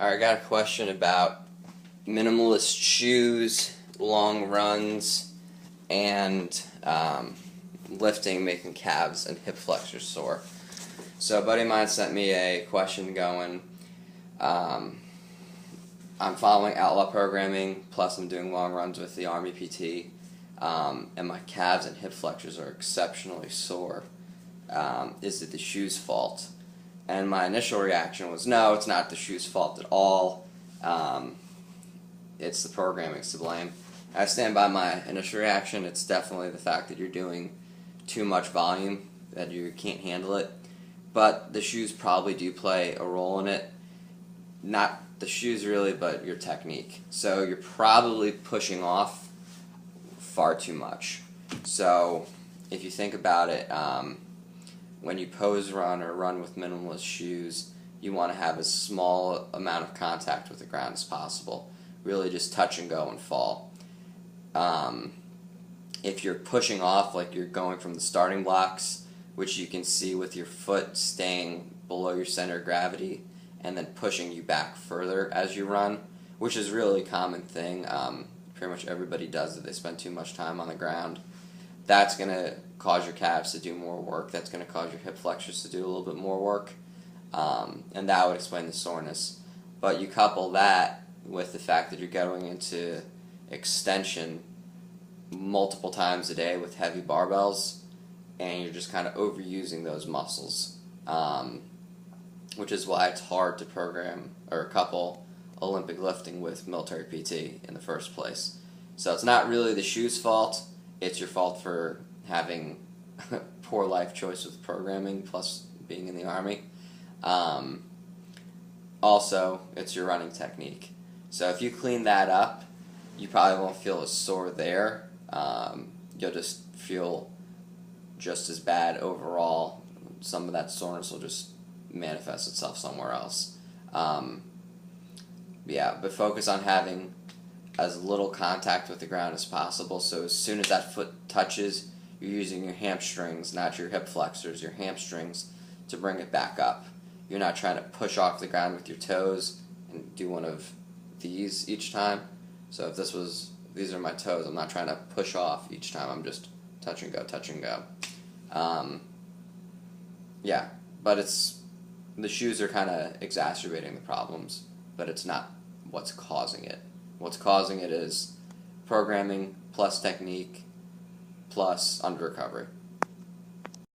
Alright, I got a question about minimalist shoes, long runs, and lifting, making calves and hip flexors sore. So a buddy of mine sent me a question going, I'm following outlaw programming, plus I'm doing long runs with the Army PT, and my calves and hip flexors are exceptionally sore. Is it the shoe's fault? And my initial reaction was, no, it's not the shoe's fault at all. It's the programming's to blame. I stand by my initial reaction. It's definitely the fact that you're doing too much volume, that you can't handle it. But the shoes probably do play a role in it. Not the shoes really, but your technique. So you're probably pushing off far too much. So if you think about it, when you pose run or run with minimalist shoes, you want to have as small amount of contact with the ground as possible. Really just touch and go and fall. If you're pushing off, like you're going from the starting blocks, which you can see with your foot staying below your center of gravity and then pushing you back further as you run, which is really a common thing. Pretty much everybody does it. They spend too much time on the ground. That's going to cause your calves to do more work. That's going to cause your hip flexors to do a little bit more work. And that would explain the soreness. But you couple that with the fact that you're going into extension multiple times a day with heavy barbells, and you're just kind of overusing those muscles, which is why it's hard to program or couple Olympic lifting with military PT in the first place. So it's not really the shoe's fault. It's your fault for having poor life choice with programming, plus being in the Army. Also, it's your running technique. So if you clean that up, you probably won't feel as sore there. You'll just feel just as bad overall. Some of that soreness will just manifest itself somewhere else. Yeah, but focus on having as little contact with the ground as possible. So as soon as that foot touches, you're using your hamstrings, not your hip flexors, your hamstrings, to bring it back up. You're not trying to push off the ground with your toes and do one of these each time. So if these are my toes, I'm not trying to push off each time. I'm just touch and go, touch and go. Yeah, but the shoes are kind of exacerbating the problems, but it's not what's causing it. What's causing it is programming plus technique plus under recovery.